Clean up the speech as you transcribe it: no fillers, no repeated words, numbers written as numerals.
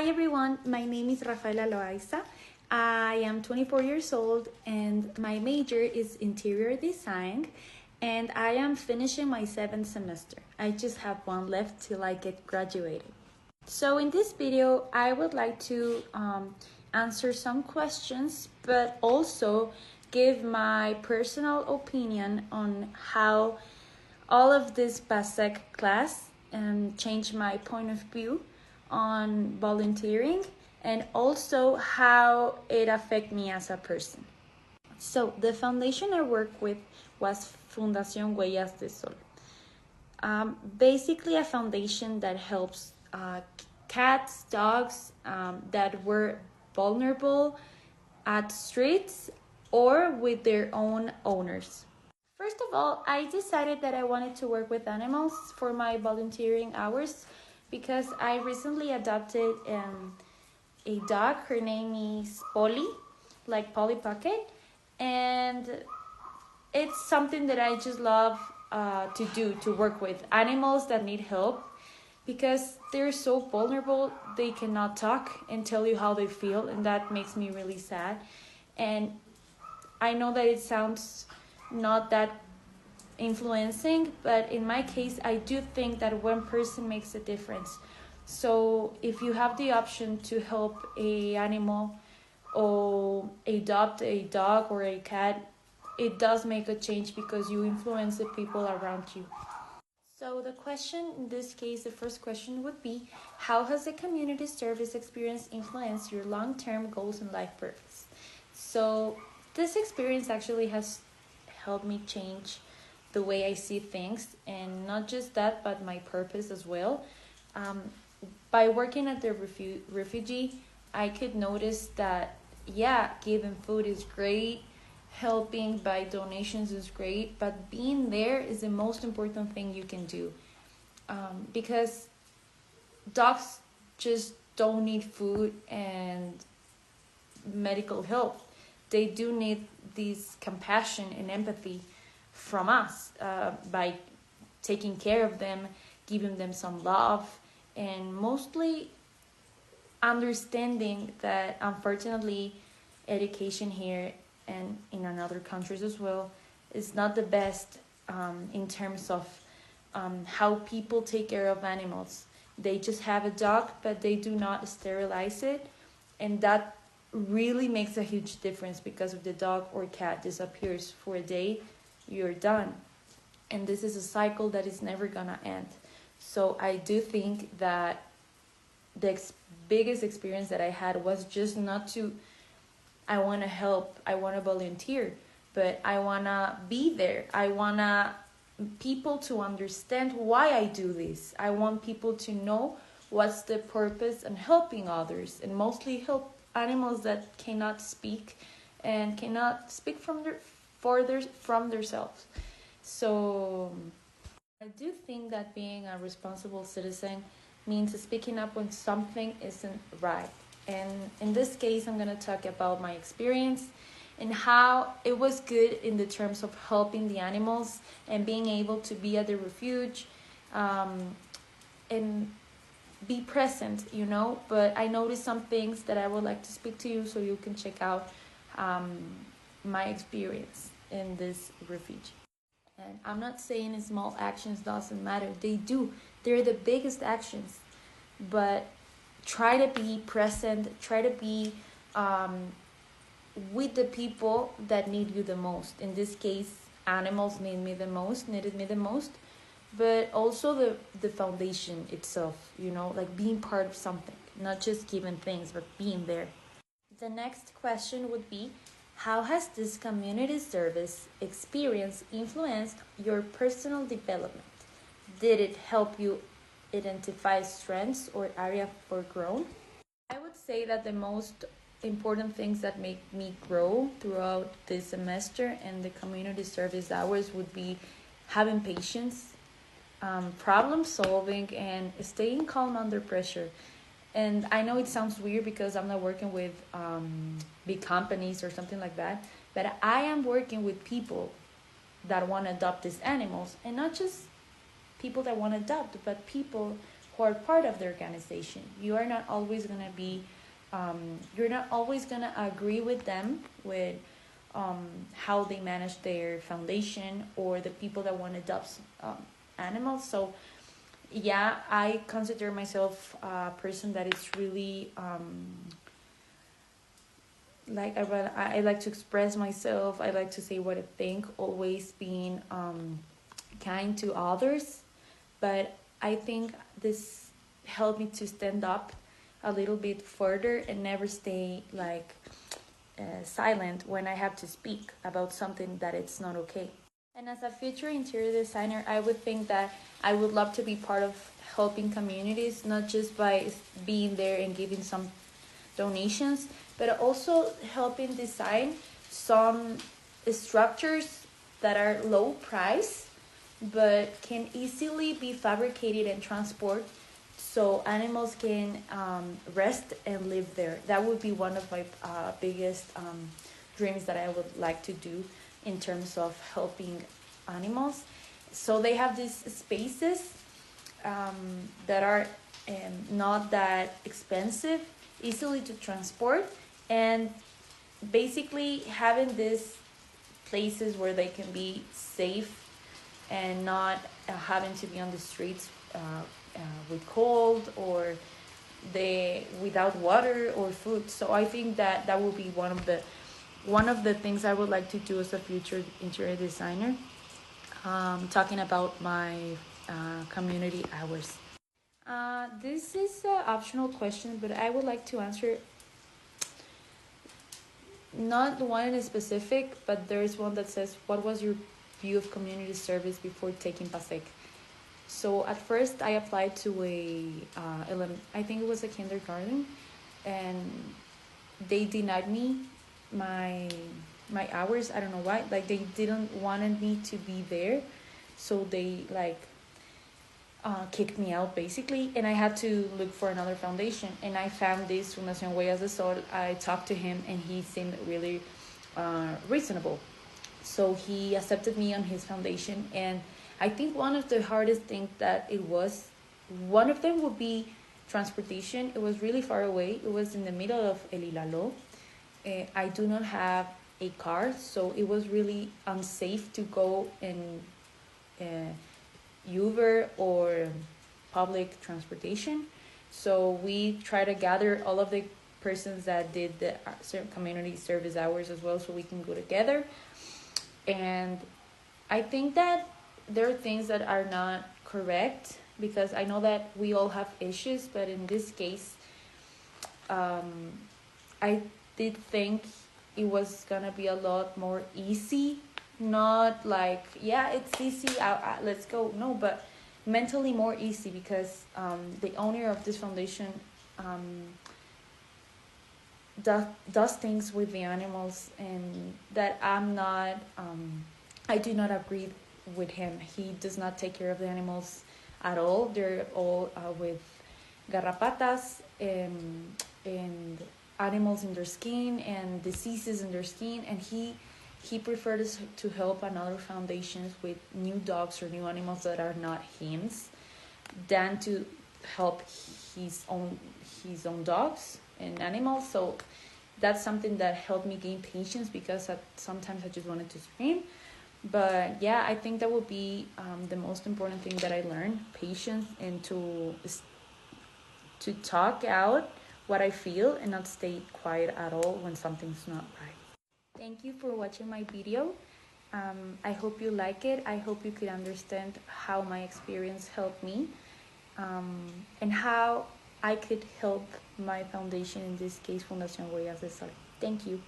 Hi everyone, my name is Rafaela Loaiza. I am 24 years old and my major is interior design and I am finishing my 7th semester. I just have one left till I get graduated. So in this video, I would like to answer some questions, but also give my personal opinion on how all of this Pasec class changed my point of view on volunteering and also how it affected me as a person. So the foundation I worked with was Fundación Huellas de Sol. Basically a foundation that helps cats, dogs that were vulnerable at streets or with their own owners. First of all, I decided that I wanted to work with animals for my volunteering hours because I recently adopted a dog. Her name is Polly, like Polly Pocket, and it's something that I just love to do, to work with animals that need help because they're so vulnerable. They cannot talk and tell you how they feel, and that makes me really sad. And I know that it sounds not that influencing, but in my case I do think that one person makes a difference. So if you have the option to help a animal or adopt a dog or a cat, it does make a change because you influence the people around you. So the question in this case, the first question would be, how has the community service experience influenced your long-term goals and life purpose? So this experience actually has helped me change the way I see things, and not just that, but my purpose as well. By working at the refugee, I could notice that, yeah, giving food is great, helping by donations is great, but being there is the most important thing you can do. Because dogs just don't need food and medical help. They do need this compassion and empathy from us by taking care of them, giving them some love, and mostly understanding that unfortunately education here and in other countries as well is not the best in terms of how people take care of animals. They just have a dog, but they do not sterilize it, and that really makes a huge difference because if the dog or cat disappears for a day, you're done. And this is a cycle that is never gonna end. So I do think that the biggest experience that I had was just not to, I wanna help, I wanna volunteer, but I wanna be there. I wanna people to understand why I do this. I want people to know what's the purpose in helping others, and mostly help animals that cannot speak and cannot speak from themselves. So I do think that being a responsible citizen means speaking up when something isn't right. And in this case, I'm going to talk about my experience and how it was good in the terms of helping the animals and being able to be at the refuge and be present, But I noticed some things that I would like to speak to you so you can check out my experience in this refuge. And I'm not saying small actions doesn't matter. They do. They're the biggest actions. But try to be present. Try to be with the people that need you the most. In this case, animals needed me the most. But also the foundation itself, like being part of something. Not just giving things, but being there. The next question would be, how has this community service experience influenced your personal development? Did it help you identify strengths or area for growth? I would say that the most important things that make me grow throughout this semester and the community service hours would be having patience, problem solving, and staying calm under pressure. And I know it sounds weird because I'm not working with big companies or something like that, but I am working with people that want to adopt these animals, and not just people that want to adopt, but people who are part of the organization. You are not always going to be, you're not always going to agree with them with how they manage their foundation or the people that want to adopt animals. So yeah, I consider myself a person that is really like I like to express myself. I like to say what I think, always being kind to others. But I think this helped me to stand up a little bit further and never stay like silent when I have to speak about something that it's not okay. And as a future interior designer, I would think that I would love to be part of helping communities, not just by being there and giving some donations, but also helping design some structures that are low price but can easily be fabricated and transported so animals can rest and live there. That would be one of my biggest dreams that I would like to do in terms of helping animals. So they have these spaces that are not that expensive, easily to transport, and basically having these places where they can be safe and not having to be on the streets with cold or they without water or food. So I think that that will be one of the things I would like to do as a future interior designer. Talking about my community hours. This is an optional question, but I would like to answer not one in specific, but there is one that says, "What was your view of community service before taking Pasec?" So at first I applied to I think it was a kindergarten, and they denied me my hours. I don't know why. Like they didn't wanted me to be there, so they like kicked me out basically, and I had to look for another foundation. And I found this Fundación Huellas de Sol. I talked to him, and he seemed really reasonable. So he accepted me on his foundation, and I think one of the hardest things that it was, one of them would be transportation. It was really far away. It was in the middle of El Hilalo. I do not have a car, so it was really unsafe to go in Uber or public transportation. So we try to gather all of the persons that did the community service hours as well, so we can go together. And I think that there are things that are not correct, because I know that we all have issues, but in this case, I did think it was gonna be a lot more easy. Not like, yeah, it's easy, let's go. No, but mentally more easy, because the owner of this foundation does things with the animals, and that I do not agree with him. He does not take care of the animals at all. They're all with garrapatas and animals in their skin and diseases in their skin, and he prefers to help another foundations with new dogs or new animals that are not his, than to help his own dogs and animals. So that's something that helped me gain patience, because sometimes I just wanted to scream. But yeah, I think that would be the most important thing that I learned: patience, and to talk out what I feel and not stay quiet at all when something's not right. Thank you for watching my video. I hope you like it. I hope you could understand how my experience helped me, and how I could help my foundation, in this case Fundación Huellas de Sol. Thank you.